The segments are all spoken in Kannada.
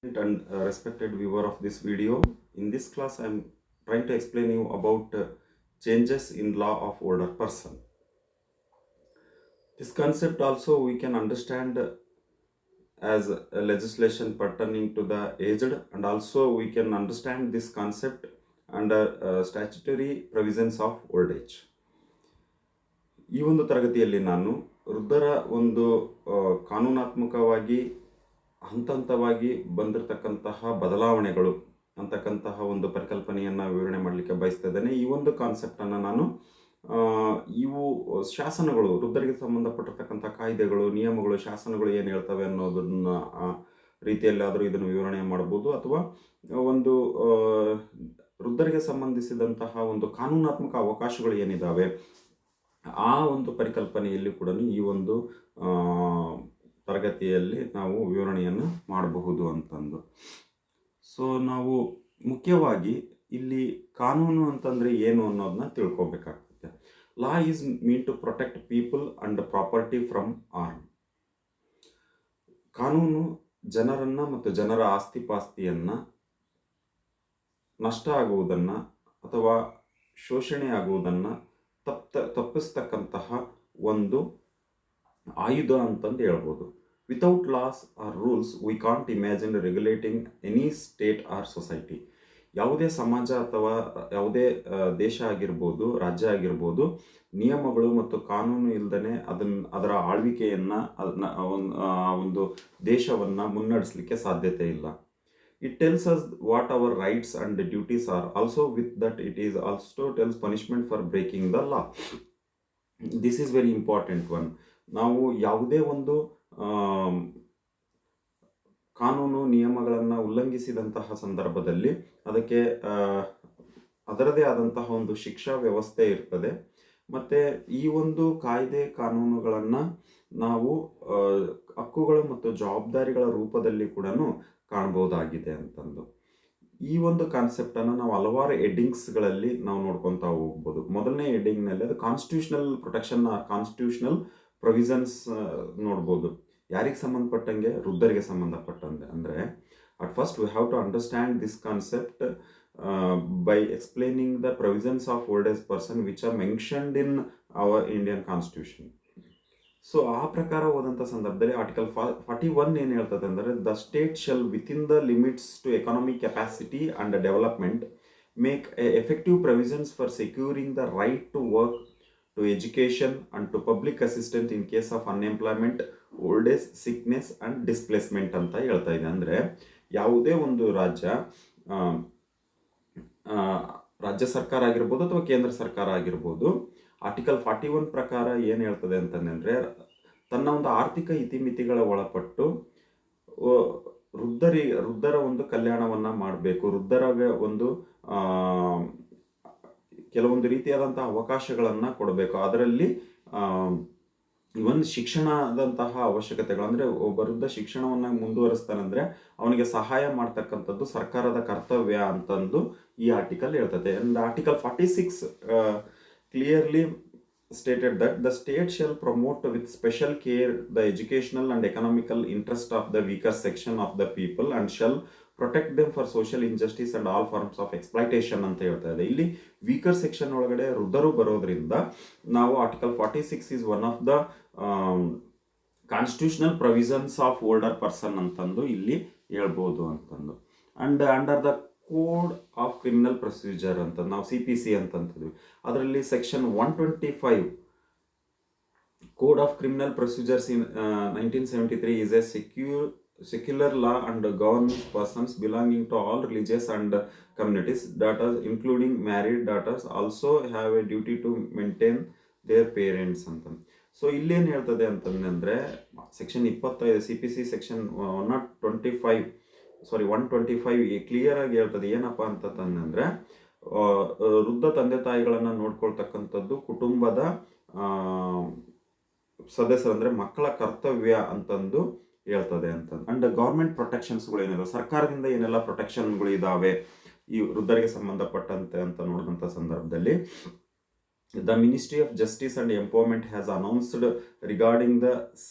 And respected viewer of this video, in this class I am trying to explain you about changes in law of older person. This concept also we can understand as a legislation pertaining to the aged, and also we can understand this concept under statutory provisions of old age. ಈ ಒಂದು ತರಗತಿಯಲ್ಲಿ ನಾನು ವೃದ್ಧರ ಒಂದು ಕಾನೂನಾತ್ಮಕವಾಗಿ ಹಂತವಾಗಿ ಬಂದಿರತಕ್ಕಂತಹ ಬದಲಾವಣೆಗಳು ಅಂತಕ್ಕಂತಹ ಒಂದು ಪರಿಕಲ್ಪನೆಯನ್ನು ವಿವರಣೆ ಮಾಡಲಿಕ್ಕೆ ಬಯಸ್ತಾ ಇದ್ದೇನೆ. ಈ ಒಂದು ಕಾನ್ಸೆಪ್ಟನ್ನು ನಾನು ಇವು ಶಾಸನಗಳು, ವೃದ್ಧರಿಗೆ ಸಂಬಂಧಪಟ್ಟಿರ್ತಕ್ಕಂಥ ಕಾಯ್ದೆಗಳು, ನಿಯಮಗಳು, ಶಾಸನಗಳು ಏನು ಹೇಳ್ತವೆ ಅನ್ನೋದನ್ನ ರೀತಿಯಲ್ಲಾದರೂ ಇದನ್ನು ವಿವರಣೆ ಮಾಡ್ಬೋದು, ಅಥವಾ ಒಂದು ವೃದ್ಧರಿಗೆ ಸಂಬಂಧಿಸಿದಂತಹ ಒಂದು ಕಾನೂನಾತ್ಮಕ ಅವಕಾಶಗಳು ಏನಿದ್ದಾವೆ ಆ ಒಂದು ಪರಿಕಲ್ಪನೆಯಲ್ಲಿ ಕೂಡ ಈ ಒಂದು ತರಗತಿಯಲ್ಲಿ ನಾವು ವಿವರಣೆಯನ್ನು ಮಾಡಬಹುದು ಅಂತಂದು. ಸೊ ನಾವು ಮುಖ್ಯವಾಗಿ ಇಲ್ಲಿ ಕಾನೂನು ಅಂತಂದರೆ ಏನು ಅನ್ನೋದನ್ನ ತಿಳ್ಕೊಬೇಕಾಗ್ತದೆ. Law is mean to protect people and property from arm. ಕಾನೂನು ಜನರನ್ನು ಮತ್ತು ಜನರ ಆಸ್ತಿ ಪಾಸ್ತಿಯನ್ನು ನಷ್ಟ ಆಗುವುದನ್ನು ಅಥವಾ ಶೋಷಣೆ ಆಗುವುದನ್ನು ತಪ್ಪಿಸ್ತಕ್ಕಂತಹ ಒಂದು ಆಯುಧ ಅಂತಂದು ಹೇಳ್ಬೋದು. Without laws or rules we can't imagine regulating any state or society. ಯಾವುದೇ ಸಮಾಜ ಅಥವಾ ಯಾವುದೇ ದೇಶ ಆಗಿರ್ಬೋದು, ರಾಜ್ಯ ಆಗಿರ್ಬೋದು, ನಿಯಮಗಳು ಮತ್ತು ಕಾನೂನು ಇಲ್ಲದೇ ಅದರ ಆಳ್ವಿಕೆಯನ್ನು ಒಂದು ದೇಶವನ್ನು ಮುನ್ನಡೆಸಲಿಕ್ಕೆ ಸಾಧ್ಯತೆ ಇಲ್ಲ. It tells us what our rights and duties are. Also with that it is also tells punishment for breaking the law. This is very important one. ನಾವು ಯಾವುದೇ ಒಂದು ಕಾನೂನು ನಿಯಮಗಳನ್ನು ಉಲ್ಲಂಘಿಸಿದಂತಹ ಸಂದರ್ಭದಲ್ಲಿ ಅದಕ್ಕೆ ಅದರದೇ ಆದಂತಹ ಒಂದು ಶಿಕ್ಷಾ ವ್ಯವಸ್ಥೆ ಇರ್ತದೆ. ಮತ್ತು ಈ ಒಂದು ಕಾಯ್ದೆ ಕಾನೂನುಗಳನ್ನು ನಾವು ಹಕ್ಕುಗಳು ಮತ್ತು ಜವಾಬ್ದಾರಿಗಳ ರೂಪದಲ್ಲಿ ಕೂಡ ಕಾಣಬಹುದಾಗಿದೆ ಅಂತಂದು. ಈ ಒಂದು ಕಾನ್ಸೆಪ್ಟನ್ನು ನಾವು ಹಲವಾರು ಹೆಡ್ಡಿಂಗ್ಸ್ಗಳಲ್ಲಿ ನಾವು ನೋಡ್ಕೊತಾ ಹೋಗ್ಬೋದು. ಮೊದಲನೇ ಹೆಡ್ಡಿಂಗ್ನಲ್ಲಿ ಅದು ಕಾನ್ಸ್ಟಿಟ್ಯೂಷನಲ್ ಪ್ರೊಟೆಕ್ಷನ್, ಕಾನ್ಸ್ಟಿಟ್ಯೂಷನಲ್ ಪ್ರೊವಿಷನ್ಸ್ ನೋಡ್ಬೋದು. ಯಾರಿಗೆ ಸಂಬಂಧಪಟ್ಟಂಗೆ? ವೃದ್ಧರಿಗೆ ಸಂಬಂಧಪಟ್ಟಂಗೆ. ಅಂದರೆ at first we have to understand this concept by explaining the provisions of old age person which are mentioned in our Indian constitution. So ಆ ಪ್ರಕಾರ ಹೋದಂಥ ಸಂದರ್ಭದಲ್ಲಿ ಆರ್ಟಿಕಲ್ 41 ಏನು ಹೇಳ್ತದೆ ಅಂದರೆ, the state shall within the limits to economic capacity and development make effective provisions for securing the right to work, to education and to public assistant in case of unemployment, old age, sickness and displacement ಅಂತ ಹೇಳ್ತಾ ಇದೆ. ಅಂದರೆ ಯಾವುದೇ ಒಂದು ರಾಜ್ಯ ಸರ್ಕಾರ ಆಗಿರ್ಬೋದು ಅಥವಾ ಕೇಂದ್ರ ಸರ್ಕಾರ ಆಗಿರ್ಬೋದು, ಆರ್ಟಿಕಲ್ 41 ಪ್ರಕಾರ ಏನು ಹೇಳ್ತದೆ ಅಂತಂದರೆ, ತನ್ನ ಒಂದು ಆರ್ಥಿಕ ಇತಿಮಿತಿಗಳ ಒಳಪಟ್ಟು ವೃದ್ಧರ ಒಂದು ಕಲ್ಯಾಣವನ್ನು ಮಾಡಬೇಕು, ವೃದ್ಧರಿಗೆ ಒಂದು ಕೆಲವೊಂದು ರೀತಿಯಾದಂತಹ ಅವಕಾಶಗಳನ್ನು ಕೊಡಬೇಕು. ಅದರಲ್ಲಿ ಇವನ್ ಶಿಕ್ಷಣದಂತಹ ಅವಶ್ಯಕತೆಗಳು, ಅಂದರೆ ಒಬ್ಬ ವೃದ್ಧ ಶಿಕ್ಷಣವನ್ನು ಮುಂದುವರಿಸ್ತಾನಂದರೆ ಅವನಿಗೆ ಸಹಾಯ ಮಾಡ್ತಕ್ಕಂಥದ್ದು ಸರ್ಕಾರದ ಕರ್ತವ್ಯ ಅಂತಂದು ಈ ಆರ್ಟಿಕಲ್ ಹೇಳ್ತದೆ. And article 46 clearly stated that the state shall promote with special care the educational and economical interest of the weaker section of the people and shall protect them for social injustice and all forms of exploitation ಅಂತ ಹೇಳ್ತಾ ಇದೆ. ಇಲ್ಲಿ ವೀಕರ್ ಸೆಕ್ಷನ್ ಒಳಗಡೆ ವೃದ್ಧರು ಬರೋದ್ರಿಂದ ನಾವು article 46 is one of the constitutional provisions of older person ಅಂತಂದು ಇಲ್ಲಿ ಹೇಳ್ಬೋದು ಅಂತಂದು. And under the code of criminal procedure ಅಂತ ನಾವು CPC ಅಂತಂತಿದ್ವಿ. ಅದರಲ್ಲಿ section 125 code of criminal procedures in 1973 is a secular law and governs persons belonging to all religious and communities. Daughters, including married daughters, also have a duty to maintain their parents ಅಂತ. ಸೊ ಇಲ್ಲೇನು ಹೇಳ್ತದೆ ಅಂತಂದರೆ, ಸೆಕ್ಷನ್ 25 CPC ಸೆಕ್ಷನ್ 125 ಕ್ಲಿಯರ್ ಆಗಿ ಹೇಳ್ತದೆ. ಏನಪ್ಪ ಅಂತಂದರೆ, ವೃದ್ಧ ತಂದೆ ತಾಯಿಗಳನ್ನು ನೋಡ್ಕೊಳ್ತಕ್ಕಂಥದ್ದು ಕುಟುಂಬದ ಸದಸ್ಯರು, ಅಂದರೆ ಮಕ್ಕಳ ಕರ್ತವ್ಯ ಅಂತಂದು ಹೇಳ್ತದೆ ಅಂತ. ಅಂಡ್ ಗೌರ್ಮೆಂಟ್ ಪ್ರೊಟೆಕ್ಷನ್ಸ್ಗಳು ಏನಿದೆ, ಸರ್ಕಾರದಿಂದ ಏನೆಲ್ಲ ಪ್ರೊಟೆಕ್ಷನ್ಗಳು ಇದ್ದಾವೆ ಈ ವೃದ್ಧರಿಗೆ ಸಂಬಂಧಪಟ್ಟಂತೆ ಅಂತ ನೋಡಿದಂಥ ಸಂದರ್ಭದಲ್ಲಿ, the ministry of justice and empowerment has announced regarding the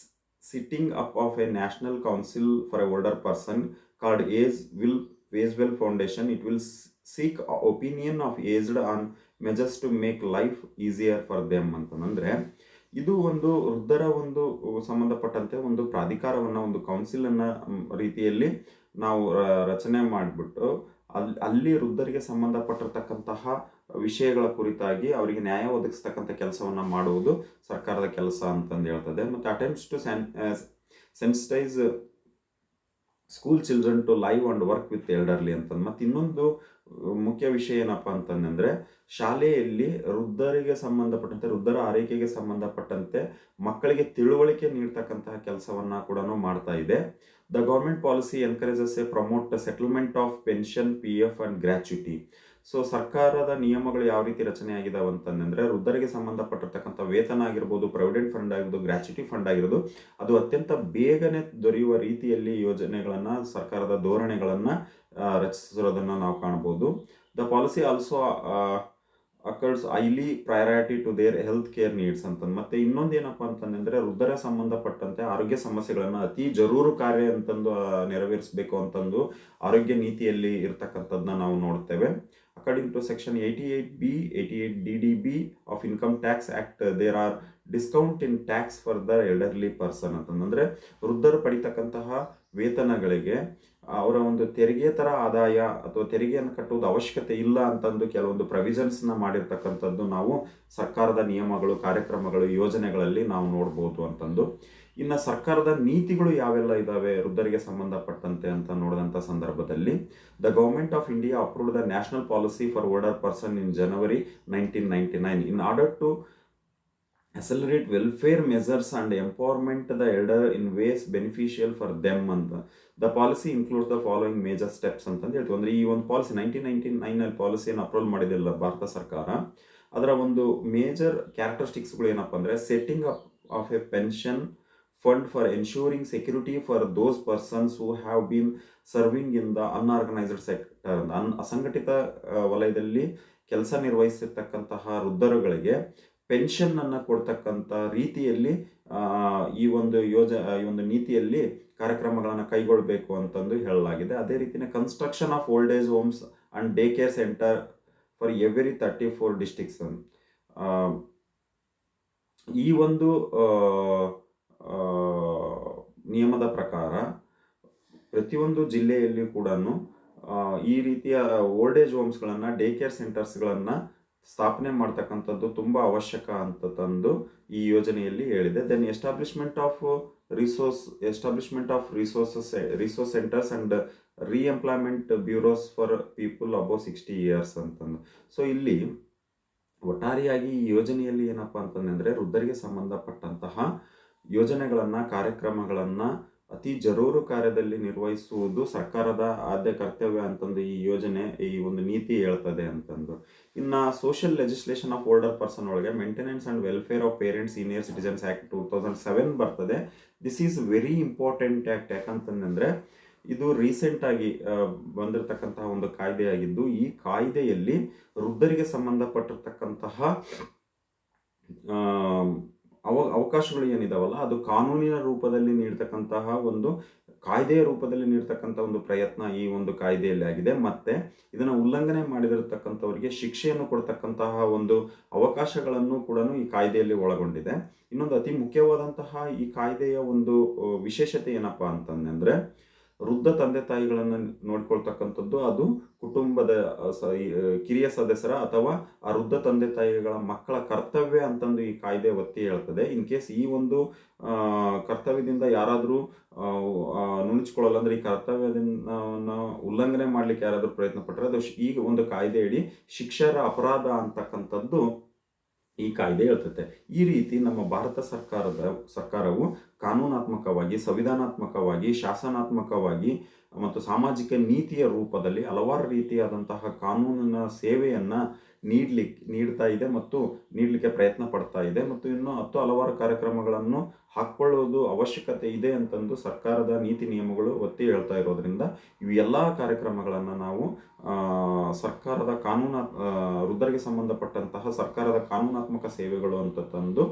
sitting up of a national council for a older person called Agewell Foundation. It will seek opinion of aged on measures to make life easier for them ಅಂತಂದ್ರೆ ಇದು ಒಂದು ವೃದ್ಧರ ಒಂದು ಸಂಬಂಧಪಟ್ಟಂತೆ ಒಂದು ಪ್ರಾಧಿಕಾರವನ್ನು, ಒಂದು ಕೌನ್ಸಿಲನ್ನು ರೀತಿಯಲ್ಲಿ ನಾವು ರಚನೆ ಮಾಡಿಬಿಟ್ಟು ಅಲ್ಲಿ ವೃದ್ಧರಿಗೆ ಸಂಬಂಧಪಟ್ಟಿರ್ತಕ್ಕಂತಹ ವಿಷಯಗಳ ಕುರಿತಾಗಿ ಅವರಿಗೆ ನ್ಯಾಯ ಒದಗಿಸ್ತಕ್ಕಂಥ ಕೆಲಸವನ್ನು ಮಾಡುವುದು ಸರ್ಕಾರದ ಕೆಲಸ ಅಂತಂದು ಹೇಳ್ತದೆ. ಮತ್ತು attempts to sensitise school children to live and work with elderly ಅಂತಂದು. ಮತ್ತು ಇನ್ನೊಂದು ಮುಖ್ಯ ವಿಷಯ ಏನಪ್ಪ ಅಂತಂದರೆ, ಶಾಲೆಯಲ್ಲಿ ವೃದ್ಧರಿಗೆ ಸಂಬಂಧಪಟ್ಟಂತೆ, ವೃದ್ಧರ ಆರೈಕೆಗೆ ಸಂಬಂಧಪಟ್ಟಂತೆ ಮಕ್ಕಳಿಗೆ ತಿಳುವಳಿಕೆ ನೀಡ್ತಕ್ಕಂತಹ ಕೆಲಸವನ್ನು ಕೂಡ ಮಾಡ್ತಾ ಇದೆ. The government policy encourages A promote settlement of pension, PF and gratuity. So ಸರ್ಕಾರದ ನಿಯಮಗಳು ಯಾವ ರೀತಿ ರಚನೆ ಆಗಿದಾವೆ ಅಂತಂದರೆ, ವೃದ್ಧರಿಗೆ ಸಂಬಂಧಪಟ್ಟಿರ್ತಕ್ಕಂಥ ವೇತನ ಆಗಿರ್ಬೋದು, ಪ್ರಾವಿಡೆಂಟ್ ಫಂಡ್ ಆಗಿರ್ಬೋದು, ಗ್ರ್ಯಾಚ್ಯುಟಿ ಫಂಡ್ ಆಗಿರೋದು, ಅದು ಅತ್ಯಂತ ಬೇಗನೆ ದೊರೆಯುವ ರೀತಿಯಲ್ಲಿ ಯೋಜನೆಗಳನ್ನು, ಸರ್ಕಾರದ ಧೋರಣೆಗಳನ್ನು ರಚಿಸಿರೋದನ್ನು ನಾವು ಕಾಣ್ಬೋದು. The policy also accords highly priority to their health care needs ಅಂತಂದು. ಮತ್ತು ಇನ್ನೊಂದು ಏನಪ್ಪ ಅಂತಂದರೆ, ವೃದ್ಧರ ಸಂಬಂಧಪಟ್ಟಂತೆ ಆರೋಗ್ಯ ಸಮಸ್ಯೆಗಳನ್ನು ಅತಿ ಜರೂರು ಕಾರ್ಯ ಅಂತಂದು ನೆರವೇರಿಸಬೇಕು ಅಂತಂದು ಆರೋಗ್ಯ ನೀತಿಯಲ್ಲಿ ಇರ್ತಕ್ಕಂಥದ್ದನ್ನ ನಾವು ನೋಡ್ತೇವೆ. According to section 88B, 88DDB of income tax act, there are discount in tax for the elderly person ಅಂತಂದರೆ, ವೃದ್ಧರು ಪಡಿತಕ್ಕಂತಹ ವೇತನಗಳಿಗೆ ಅವರ ಒಂದು ತೆರಿಗೆ ಥರ ಆದಾಯ ಅಥವಾ ತೆರಿಗೆಯನ್ನು ಕಟ್ಟುವುದು ಅವಶ್ಯಕತೆ ಇಲ್ಲ ಅಂತಂದು ಕೆಲವೊಂದು ಪ್ರೊವಿಷನ್ಸ್ನ ಮಾಡಿರ್ತಕ್ಕಂಥದ್ದು ನಾವು ಸರ್ಕಾರದ ನಿಯಮಗಳು, ಕಾರ್ಯಕ್ರಮಗಳು, ಯೋಜನೆಗಳಲ್ಲಿ ನಾವು ನೋಡ್ಬೋದು ಅಂತಂದು. ಇನ್ನು ಸರ್ಕಾರದ ನೀತಿಗಳು ಯಾವೆಲ್ಲ ಇದ್ದಾವೆ ವೃದ್ಧರಿಗೆ ಸಂಬಂಧಪಟ್ಟಂತೆ ಅಂತ ನೋಡಿದಂಥ ಸಂದರ್ಭದಲ್ಲಿ, the government of India approved the national policy for older person in January 1999 in order to accelerate welfare measures and empowerment the elder in ways beneficial for them ಅಂತ. The policy includes the following major steps ಅಂತಂದು ಹೇಳ್ತೀವಿ. ಅಂದರೆ ಈ ಒಂದು ಪಾಲಿಸಿ 1999 ಪಾಲಿಸಿಯನ್ನು ಅಪ್ರೂವಲ್ ಮಾಡಿದಿಲ್ಲ ಭಾರತ ಸರ್ಕಾರ. ಅದರ ಒಂದು ಮೇಜರ್ ಕ್ಯಾರೆಕ್ಟರಿಸ್ಟಿಕ್ಸ್ಗಳು ಏನಪ್ಪ ಅಂದರೆ, setting up of A pension fund for ensuring security for those persons who have been serving in the unorganised sector. ಅಸಂಘಟಿತ ವಲಯದಲ್ಲಿ ಕೆಲಸ ನಿರ್ವಹಿಸಿರ್ತಕ್ಕಂತಹ ವೃದ್ಧರುಗಳಿಗೆ ಪೆನ್ಷನ್ ಅನ್ನು ಕೊಡ್ತಕ್ಕಂಥ ರೀತಿಯಲ್ಲಿ ಈ ಒಂದು ನೀತಿಯಲ್ಲಿ ಕಾರ್ಯಕ್ರಮಗಳನ್ನು ಕೈಗೊಳ್ಳಬೇಕು ಅಂತಂದು ಹೇಳಲಾಗಿದೆ. ಅದೇ ರೀತಿಯೇ construction of old age homes and day care centre for every 34 districts. ಈ ಒಂದು ನಿಯಮದ ಪ್ರಕಾರ ಪ್ರತಿಯೊಂದು ಜಿಲ್ಲೆಯಲ್ಲಿ ಕೂಡ ಈ ರೀತಿಯ ಓಲ್ಡ್ ಏಜ್ ಹೋಮ್ಸ್ಗಳನ್ನು, ಡೇ ಕೇರ್ ಸೆಂಟರ್ಸ್ಗಳನ್ನು ಸ್ಥಾಪನೆ ಮಾಡ್ತಕ್ಕಂಥದ್ದು ತುಂಬ ಅವಶ್ಯಕ ಅಂತ ತಂದು ಈ ಯೋಜನೆಯಲ್ಲಿ ಹೇಳಿದೆ. Then establishment of resource centres and reemployment bureaus for people above 60 years ಅಂತಂದು. ಸೊ ಇಲ್ಲಿ ಒಟ್ಟಾರೆಯಾಗಿ ಈ ಯೋಜನೆಯಲ್ಲಿ ಏನಪ್ಪ ಅಂತಂದರೆ, ವೃದ್ಧರಿಗೆ ಸಂಬಂಧಪಟ್ಟಂತಹ ಯೋಜನೆಗಳನ್ನು, ಕಾರ್ಯಕ್ರಮಗಳನ್ನು ಅತಿ ಜರೂರು ಕಾರ್ಯದಲ್ಲಿ ನಿರ್ವಹಿಸುವುದು ಸರ್ಕಾರದ ಆದ್ಯ ಕರ್ತವ್ಯ ಅಂತಂದು ಈ ಒಂದು ನೀತಿ ಹೇಳ್ತದೆ ಅಂತಂದು. ಇನ್ನು social legislation of older person ಒಳಗೆ maintenance and welfare of parents senior citizens act 2007 ಬರ್ತದೆ. This is very important act. ಯಾಕಂತಂದರೆ ಇದು ರೀಸೆಂಟಾಗಿ ಬಂದಿರತಕ್ಕಂತಹ ಒಂದು ಕಾಯ್ದೆಯಾಗಿದ್ದು, ಈ ಕಾಯ್ದೆಯಲ್ಲಿ ವೃದ್ಧರಿಗೆ ಸಂಬಂಧಪಟ್ಟಿರ್ತಕ್ಕಂತಹ ಅವಕಾಶಗಳು ಏನಿದಾವಲ್ಲ, ಅದು ಕಾನೂನಿನ ರೂಪದಲ್ಲಿ ನೀಡ್ತಕ್ಕಂತಹ ಒಂದು ಕಾಯ್ದೆಯ ರೂಪದಲ್ಲಿ ನೀಡ್ತಕ್ಕಂಥ ಒಂದು ಪ್ರಯತ್ನ ಈ ಒಂದು ಕಾಯ್ದೆಯಲ್ಲಿ ಆಗಿದೆ. ಮತ್ತು ಇದನ್ನು ಉಲ್ಲಂಘನೆ ಮಾಡಿದಿರತಕ್ಕಂಥವರಿಗೆ ಶಿಕ್ಷೆಯನ್ನು ಕೊಡ್ತಕ್ಕಂತಹ ಒಂದು ಅವಕಾಶಗಳನ್ನು ಕೂಡ ಈ ಕಾಯ್ದೆಯಲ್ಲಿ ಒಳಗೊಂಡಿದೆ. ಇನ್ನೊಂದು ಅತಿ ಮುಖ್ಯವಾದಂತಹ ಈ ಕಾಯ್ದೆಯ ಒಂದು ವಿಶೇಷತೆ ಏನಪ್ಪ ಅಂತಂದರೆ, ವೃದ್ಧ ತಂದೆ ತಾಯಿಗಳನ್ನು ನೋಡ್ಕೊಳ್ತಕ್ಕಂಥದ್ದು ಅದು ಕುಟುಂಬದ ಕಿರಿಯ ಸದಸ್ಯರ ಅಥವಾ ಆ ವೃದ್ಧ ತಂದೆ ತಾಯಿಗಳ ಮಕ್ಕಳ ಕರ್ತವ್ಯ ಅಂತಂದು ಈ ಕಾಯ್ದೆ ಒತ್ತಿ ಹೇಳ್ತದೆ. ಇನ್ ಕೇಸ್ ಈ ಒಂದು ಕರ್ತವ್ಯದಿಂದ ಯಾರಾದರೂ ನುಣುಚಿಕೊಳ್ಳಲ್ಲ ಅಂದರೆ, ಈ ಕರ್ತವ್ಯದಿಂದ ಉಲ್ಲಂಘನೆ ಮಾಡಲಿಕ್ಕೆ ಯಾರಾದರೂ ಪ್ರಯತ್ನ ಪಟ್ಟರೆ ಅದು ಈಗ ಒಂದು ಕಾಯ್ದೆಯಡಿ ಶಿಕ್ಷಾರ್ಹ ಅಪರಾಧ ಅಂತಕ್ಕಂಥದ್ದು ಈ ಕಾಯ್ದೆ ಹೇಳ್ತದೆ. ಈ ರೀತಿ ನಮ್ಮ ಭಾರತ ಸರ್ಕಾರವು ಕಾನೂನಾತ್ಮಕವಾಗಿ, ಸಂವಿಧಾನಾತ್ಮಕವಾಗಿ, ಶಾಸನಾತ್ಮಕವಾಗಿ ಮತ್ತು ಸಾಮಾಜಿಕ ನೀತಿಯ ರೂಪದಲ್ಲಿ ಹಲವಾರು ರೀತಿಯಾದಂತಹ ಕಾನೂನಿನ ಸೇವೆಯನ್ನು ನೀಡ್ತಾ ಇದೆ ಮತ್ತು ನೀಡಲಿಕ್ಕೆ ಪ್ರಯತ್ನ ಪಡ್ತಾ ಇದೆ. ಮತ್ತು ಇನ್ನೂ ಹಲವಾರು ಕಾರ್ಯಕ್ರಮಗಳನ್ನು ಹಾಕ್ಕೊಳ್ಳೋದು ಅವಶ್ಯಕತೆ ಇದೆ ಅಂತಂದು ಸರ್ಕಾರದ ನೀತಿ ನಿಯಮಗಳು ಒತ್ತಿ ಹೇಳ್ತಾ ಇರೋದ್ರಿಂದ ಇವು ಎಲ್ಲ ಕಾರ್ಯಕ್ರಮಗಳನ್ನು ನಾವು ಸರ್ಕಾರದ ವೃದ್ಧರಿಗೆ ಸಂಬಂಧಪಟ್ಟಂತಹ ಸರ್ಕಾರದ ಕಾನೂನಾತ್ಮಕ ಸೇವೆಗಳು ಅಂತ ತಂದು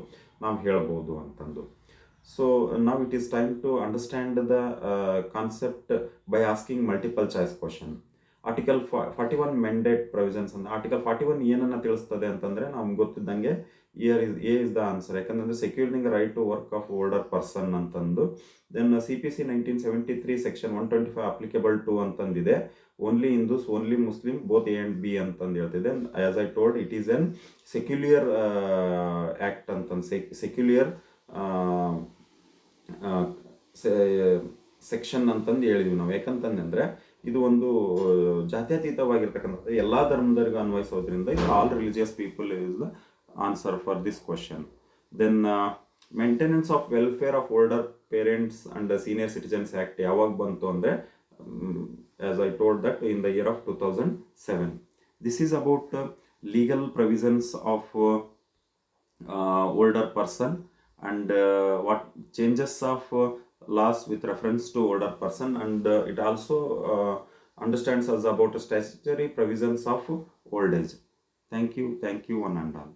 ನಾವು ಹೇಳ್ಬೋದು ಅಂತಂದು. So now it is time to understand the concept by asking multiple choice question. Article 41 mandate provisions ಅಂತ. ಆರ್ಟಿಕಲ್ 41 ಏನನ್ನ ತಿಳಿಸ್ತದೆ ಅಂತಂದ್ರೆ ನಮ್ಗೆ ಗೊತ್ತಿದ್ದಂಗೆ ಎ ಇಸ್ ದ ಆನ್ಸರ್. ಯಾಕಂದ್ರೆ securing right to work of older person ಅಂತಂದು. Then CPC 1973 section 125 applicable to ಅಂತಂದಿದೆ. Only Hindus, only Muslim, both A and B ಅಂತಂದು ಹೇಳ್ತಿದೆ. As I told, it is an secular act ಅಂತಂದು, ಸೆಕ್ಯುಲಿಯರ್ ಸೆಕ್ಷನ್ ಅಂತಂದು ಹೇಳಿದ್ವಿ ನಾವು. ಯಾಕಂತಂದ್ರೆ ಇದು ಒಂದು ಜಾತ್ಯತೀತವಾಗಿರ್ತಕ್ಕಂಥದ್ದು, ಎಲ್ಲಾ ಧರ್ಮದವರಿಗೂ ಅನ್ವಯಿಸೋದ್ರಿಂದ ಇದು all religious people is the answer for this question. Then maintenance of welfare of older parents and senior citizens act ಯಾವಾಗ ಬಂತು ಅಂದ್ರೆ, as I told that, in the year of 2007. This is about legal provisions of older person and what changes of laws with reference to older person, and it also understands us about statutory provisions of old age. Thank you one and all.